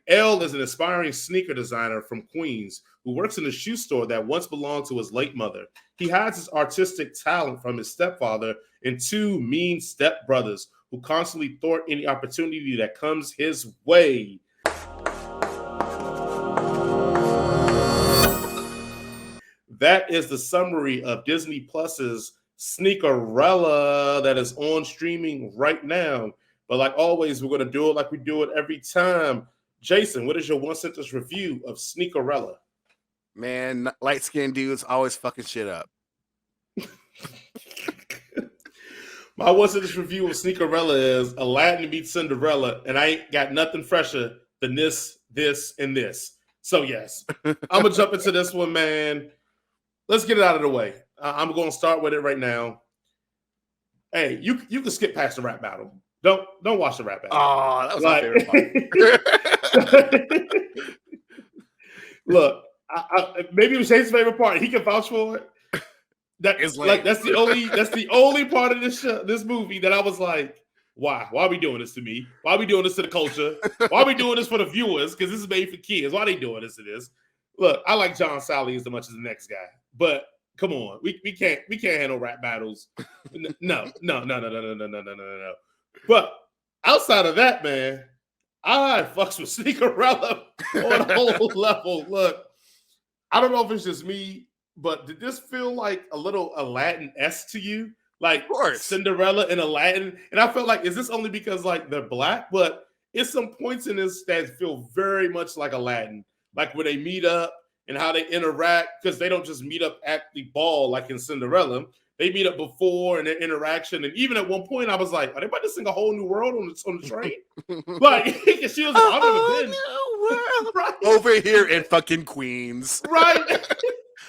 L is an aspiring sneaker designer from Queens who works in a shoe store that once belonged to his late mother. He hides his artistic talent from his stepfather and two mean stepbrothers who constantly thwart any opportunity that comes his way. That is the summary of Disney Plus's Sneakerella that is on streaming right now. But like always, we're going to do it like we do it every time. Jason, what is your one sentence review of Sneakerella? Man, light-skinned dudes always fucking shit up. My one sentence review of Sneakerella is Aladdin meets Cinderella, and I ain't got nothing fresher than this, and this. So yes, I'm gonna jump into this one, man. Let's get it out of the way. I'm going to start with it right now. Hey, you can skip past the rap battle. Don't watch the rap battle. Oh, that was my favorite part. Look, maybe it was Jason's favorite part. He can vouch for it. That's the only part of this movie that I was like, why? Why are we doing this to me? Why are we doing this to the culture? Why are we doing this for the viewers? Because this is made for kids. Why are they doing this to this? Look, I like John Sally as much as the next guy, but come on, we can't handle rap battles. No. But outside of that, man, I fucks with Sneakerella on a whole level. Look, I don't know if it's just me, but did this feel like a little Aladdin-esque to you? Like Cinderella and Aladdin? And I felt like, is this only because like they're black? But it's some points in this that feel very much like Aladdin. Like when they meet up and how they interact, because they don't just meet up at the ball like in Cinderella. They meet up before and their interaction. And even at one point, I was like, are they about to sing A Whole New World on the train? Like, she was like, I've never been. Right. Over here in fucking Queens. Right.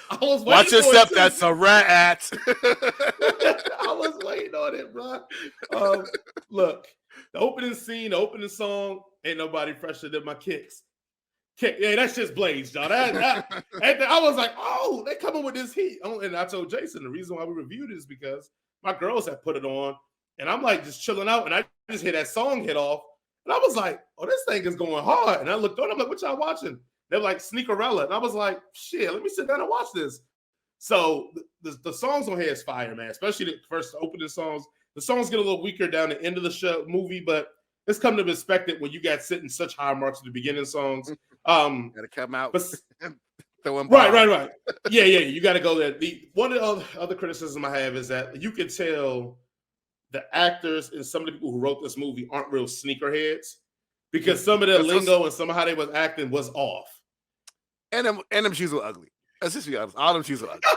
I was waiting Watch yourself, that's a rat. I was waiting on it, bro. Look, the opening scene, the opening song, ain't nobody fresher than my kicks. Yeah, that's just Blaze, John. I was like, oh, they coming with this heat. And I told Jason the reason why we reviewed it is because my girls had put it on, and I'm like just chilling out, and I just hear that song hit off, and I was like, oh, this thing is going hard. And I looked on, I'm like, what y'all watching? They're like Sneakerella, and I was like, shit, let me sit down and watch this. So the songs on here is fire, man. Especially the first opening songs. The songs get a little weaker down the end of the movie, but it's come to be expected when you got sitting such high marks at the beginning songs. Gotta come out. But, right. Yeah. You got to go there. One of the other criticism I have is that you can tell the actors and some of the people who wrote this movie aren't real sneakerheads because some of their lingo and some of how they was acting was off. And them shoes were ugly. Let's just be honest. All them shoes were ugly.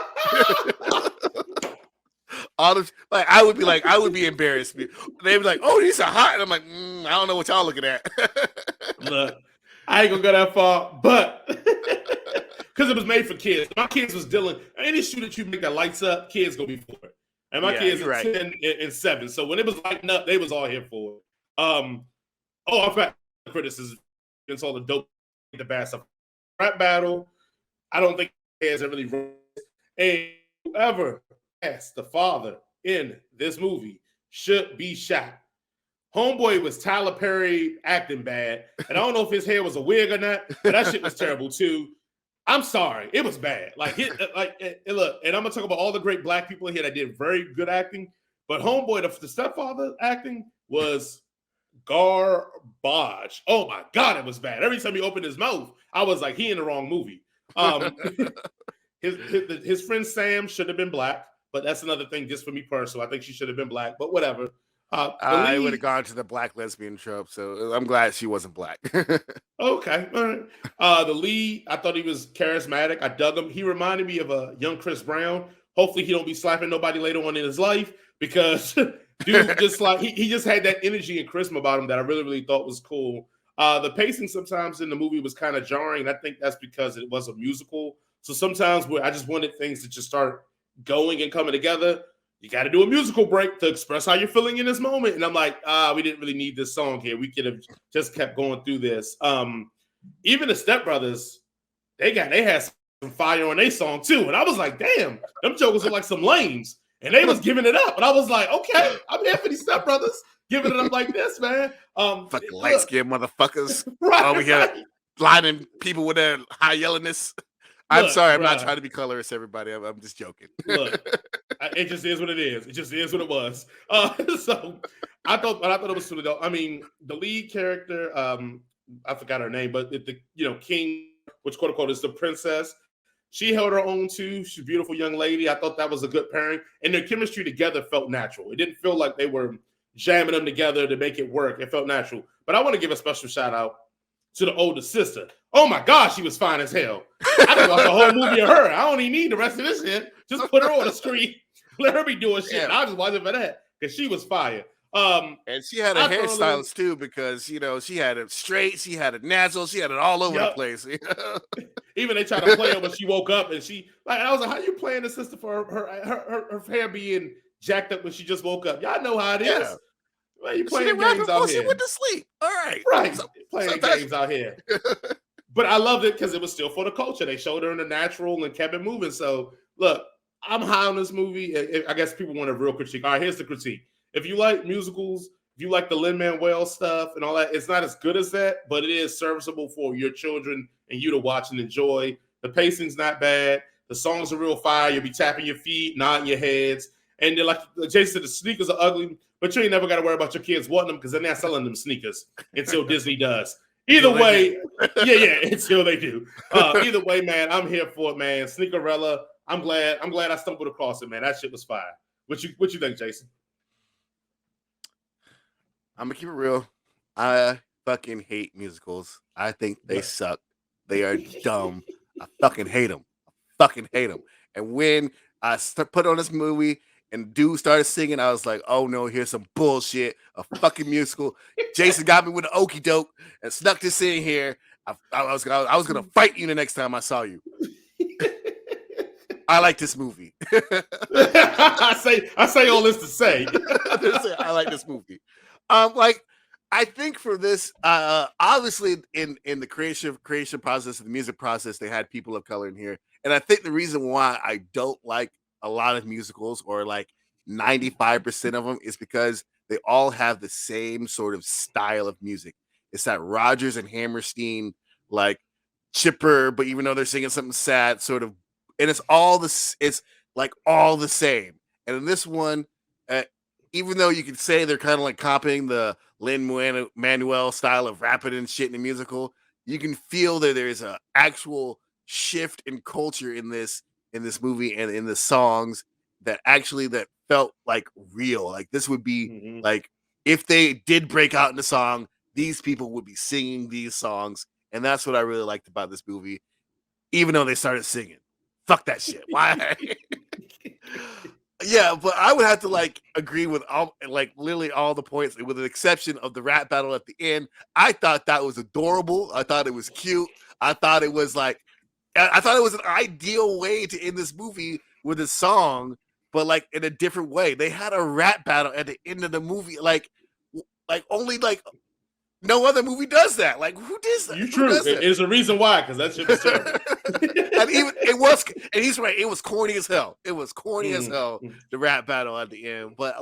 I would be embarrassed. They'd be like, "Oh, these are hot," and I'm like, "I don't know what y'all looking at." Look, I ain't gonna go that far, but because it was made for kids. My kids was dealing any shoe that you make that lights up, kids gonna be for it. And my kids are 10 and 7, so when it was lighting up, they was all here for it. I forgot criticism. It's all the dope, the bad stuff. Rap battle. I don't think it has really. And whoever as the father in this movie should be shot. Homeboy was Tyler Perry acting bad, and I don't know if his hair was a wig or not, but that shit was terrible too. I'm sorry, it was bad. Look, and I'm gonna talk about all the great black people in here that did very good acting, but Homeboy, the stepfather acting was garbage. Oh my god, it was bad. Every time he opened his mouth, I was like, he in the wrong movie. His friend Sam should have been black. But that's another thing just for me personally. I think she should have been black, but whatever. I would have gone to the black lesbian trope, so I'm glad she wasn't black. Okay. All right. The lead, I thought he was charismatic. I dug him. He reminded me of a young Chris Brown. Hopefully he don't be slapping nobody later on in his life because dude just like he just had that energy and charisma about him that I really, really thought was cool. The pacing sometimes in the movie was kind of jarring. I think that's because it was a musical. So sometimes where I just wanted things to just start going and coming together, you got to do a musical break to express how you're feeling in this moment. And I'm like, we didn't really need this song here. We could have just kept going through this. Even the Step Brothers, they had some fire on their song too. And I was like, damn, them jokers are like some lames. And they was giving it up. And I was like, okay, I'm here for these Step Brothers giving it up like this, man. Fucking light-skinned motherfuckers. Right, oh, we had blinding people with their high yellowness. I'm Look, sorry, I'm not bruh, trying to be colorist, everybody. I'm just joking. look. It just is what it is. It just is what it was. So I thought it was sort of. I mean, the lead character, I forgot her name, but the King, which quote unquote is the princess. She held her own too. She's a beautiful young lady. I thought that was a good pairing, and their chemistry together felt natural. It didn't feel like they were jamming them together to make it work. It felt natural. But I want to give a special shout out to the older sister. Oh my gosh, she was fine as hell. I could watch the whole movie of her. I don't even need the rest of this shit. Just put her on the screen. Let her be doing shit. And I'll just watch it for that because she was fire. And she had a hairstylist too, because she had it straight, she had it natural, she had it all over the place. Even they tried to play her when she woke up, and I was like, "How you playing the sister for her hair being jacked up when she just woke up? Y'all know how it is. Well, you playing games out here. She went to sleep. All right, right? Playing games out here." But I loved it because it was still for the culture. They showed her in the natural and kept it moving. So look, I'm high on this movie. I guess people want a real critique. All right, here's the critique. If you like musicals, if you like the Lin-Manuel stuff and all that, it's not as good as that, but it is serviceable for your children and you to watch and enjoy. The pacing's not bad. The songs are real fire. You'll be tapping your feet, nodding your heads. And they're like Jason said, the sneakers are ugly, but you ain't never got to worry about your kids wanting them because they're not selling them sneakers until Disney does. Either way, until they do. Either way, man, I'm here for it, man. Sneakerella. I'm glad I stumbled across it, man. That shit was fire. What you think, Jason? I'm gonna keep it real. I fucking hate musicals. I think they suck. They are dumb. I fucking hate them. And when I put on this movie and dude started singing, I was like, oh no, here's some bullshit. A fucking musical. Jason got me with an okie doke and snuck this in here. I was gonna fight you the next time I saw you. I like this movie. I say all this to say. I like this movie. I think for this, obviously in the creation process, the music process, they had people of color in here, and I think the reason why I don't like a lot of musicals, or like 95% of them, is because they all have the same sort of style of music. It's that Rodgers and Hammerstein, like chipper, but even though they're singing something sad, sort of, and it's like all the same. And in this one, even though you could say they're kind of like copying the Lin-Manuel style of rapping and shit in the musical, you can feel that there's an actual shift in culture in this movie and in the songs that felt like real. Like this would be like if they did break out in the song, these people would be singing these songs, and that's what I really liked about this movie. Even though they started singing, fuck that shit. Why? Yeah, but I would have to agree with literally all the points, with the exception of the rap battle at the end. I thought that was adorable. I thought it was cute. I thought it was an ideal way to end this movie with a song, but in a different way. They had a rap battle at the end of the movie, only no other movie does that. Who does that? You true. There's a reason why, because that shit was terrible. And he's right. It was corny as hell. As hell, the rap battle at the end. But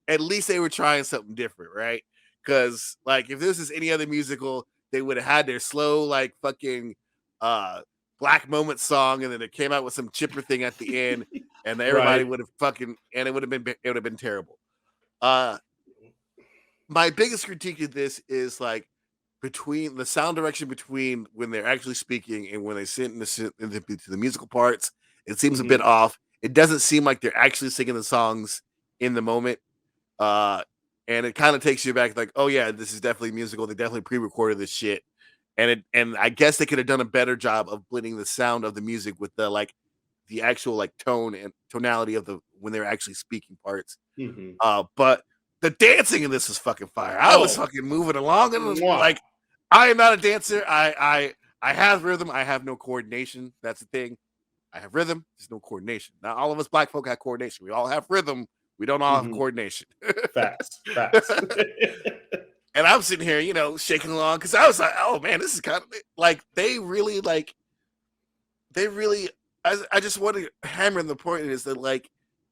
at least they were trying something different, right? Because if this is any other musical, they would have had their slow fucking Black Moment song, and then it came out with some chipper thing at the end, and everybody would have and it would have been terrible. My biggest critique of this is between the sound direction between when they're actually speaking and when they sit into the musical parts, it seems a bit off. It doesn't seem like they're actually singing the songs in the moment. And it kind of takes you back oh yeah, this is definitely musical. They definitely pre-recorded this shit. And I guess they could have done a better job of blending the sound of the music with the the actual tone and tonality of when they're actually speaking parts. But the dancing in this was fucking fire. I was fucking moving along, and it was I am not a dancer. I have rhythm. I have no coordination. That's the thing. I have rhythm. There's no coordination. Not all of us black folk have coordination. We all have rhythm. We don't all have coordination. Facts. And I'm sitting here, shaking along because I was like, oh man, this is kind of they really I just want to hammer in the point is that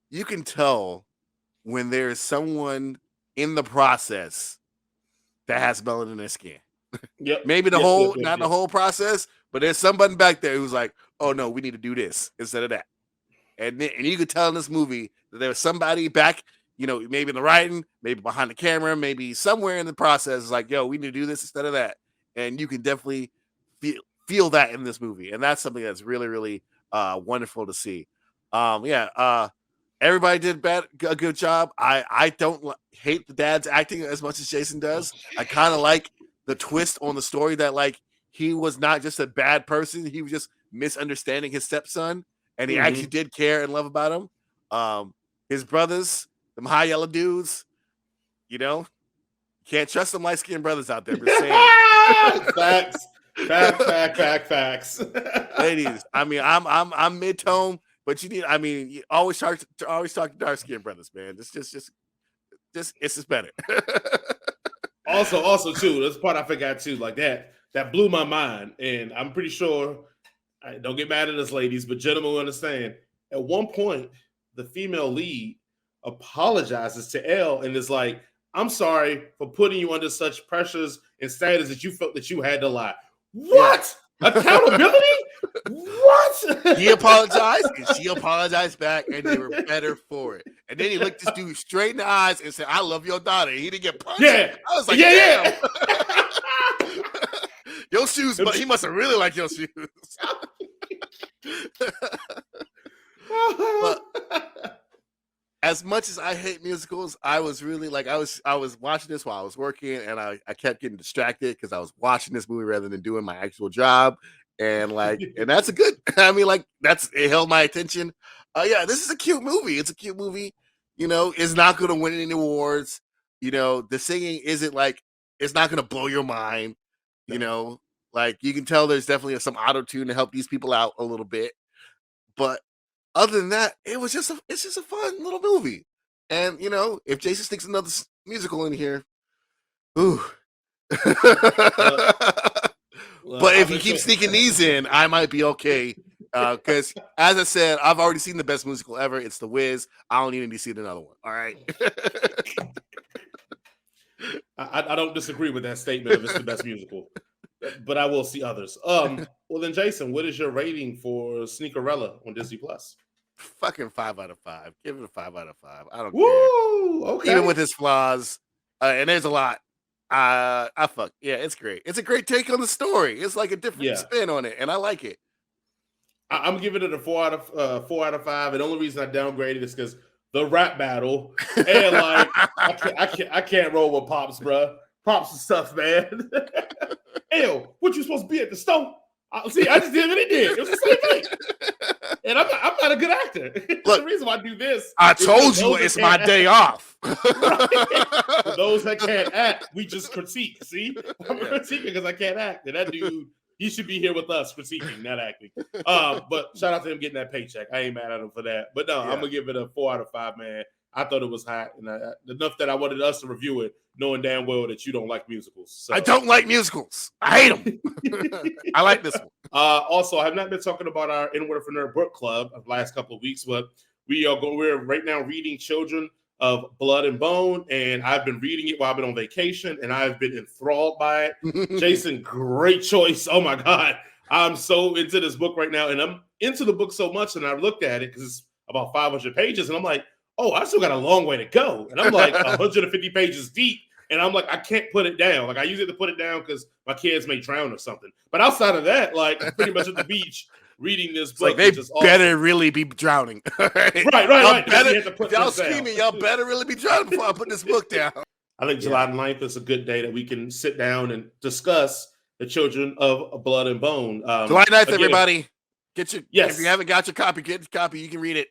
you can tell when there is someone in the process that has melanin in their skin. Yep. Maybe the not the whole process, but there's somebody back there who's like, oh no, we need to do this instead of that. And you could tell in this movie that there was somebody back, maybe in the writing, maybe behind the camera, maybe somewhere in the process, like, yo, we need to do this instead of that. And you can definitely feel that in this movie, and that's something that's really, really wonderful to see. Everybody did a good job. I don't hate the dad's acting as much as Jason does. I kind of like the twist on the story that like he was not just a bad person; he was just misunderstanding his stepson, and he actually did care and love about him. His brothers, them high yellow dudes, can't trust them light skinned brothers out there. I'm just saying. Facts. Ladies, I mean, I'm mid tone. But you always talk to dark skinned brothers, man. It's just it's just better. also too, this part I forgot too, like that blew my mind, and I'm pretty sure. Don't get mad at us, ladies, but gentlemen will understand. At one point, the female lead apologizes to Elle and is like, "I'm sorry for putting you under such pressures and status that you felt that you had to lie." What? Yeah. Accountability? What? He apologized and she apologized back, and they were better for it. And then he looked this dude straight in the eyes and said, "I love your daughter." And he didn't get punched. Yeah. I was like, damn. Your shoes, but he must have really liked your shoes. But as much as I hate musicals, I was really like, I was watching this while I was working, and I kept getting distracted because I was watching this movie rather than doing my actual job. And that's a good, it held my attention. This is a cute movie. It's a cute movie. It's not going to win any awards. The singing isn't it's not going to blow your mind. You can tell there's definitely some auto-tune to help these people out a little bit. But other than that, it's just a fun little movie. And, if Jason sticks another musical in here, ooh. But if you keep sneaking these in, I might be okay. Because, as I said, I've already seen the best musical ever. It's The Wiz. I don't even need to see another one. All right. I don't disagree with that statement of it's the best musical, but I will see others. Well, then, Jason, what is your rating for Sneakerella on Disney Plus? Fucking 5 out of 5. Give it a 5 out of 5. I don't care. Okay. Even with his flaws, and there's a lot. It's great. It's a great take on the story. It's like a different spin on it, and I like it. I'm giving it a 4 out of 5. And the only reason I downgraded is because the rap battle, and I can't roll with Pops, bro. Pops and stuff, man. Hell, what you supposed to be at the stove? See, I just did what he did. It was the same thing. And I'm not a good actor. Look, the reson why I do this. I told you it's my day off. Right? For those that can't act, we just critique. See? I'm critiquing because I can't act. And that dude, he should be here with us critiquing, not acting. But shout out to him getting that paycheck. I ain't mad at him for that. But no, I'm going to give it a 4 out of 5, man. I thought it was hot, and enough that I wanted us to review it, knowing damn well that you don't like musicals. So. I don't like musicals. I hate them. I like this one. Also, I have not been talking about our N-Word for Nerd book club of the last couple of weeks, but we're right now reading Children of Blood and Bone, and I've been reading it while I've been on vacation, and I've been enthralled by it. Jason, great choice. Oh my God. I'm so into this book right now, and I'm into the book so much, and I looked at it because it's about 500 pages, and I'm like, oh, I still got a long way to go. And I'm like 150 pages deep. And I'm like, I can't put it down. Like, I use it to put it down because my kids may drown or something. But outside of that, like, I'm pretty much at the beach reading this book. Like, they better really be drowning. Right. Y'all screaming, y'all better really be drowning before I put this book down. I think July 9th is a good day that we can sit down and discuss the Children of Blood and Bone. July 9th, everybody. If you haven't got your copy, get your copy. You can read it.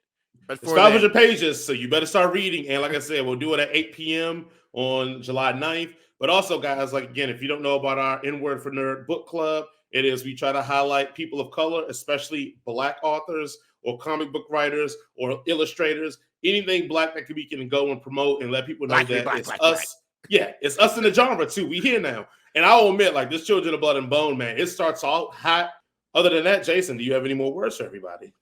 It's 500 pages, so you better start reading. And like I said, we'll do it at 8 p.m. on July 9th. But also, guys, like, again, if you don't know about our N-Word for Nerd book club, we try to highlight people of color, especially Black authors or comic book writers or illustrators, anything Black that we can go and promote and let people know it's us. Black. Yeah, it's us in the genre, too. We here now. And I'll admit, like, this Children of Blood and Bone, man, it starts out hot. Other than that, Jason, do you have any more words for everybody?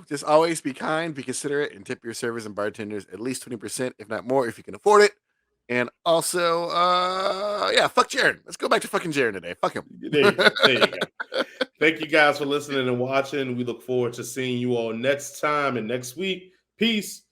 Just always be kind, be considerate, and tip your servers and bartenders at least 20%, if not more, if you can afford it. And also, fuck Jaron. Let's go back to fucking Jaron today. Fuck him. There you go. Thank you guys for listening and watching. We look forward to seeing you all next time and next week. Peace.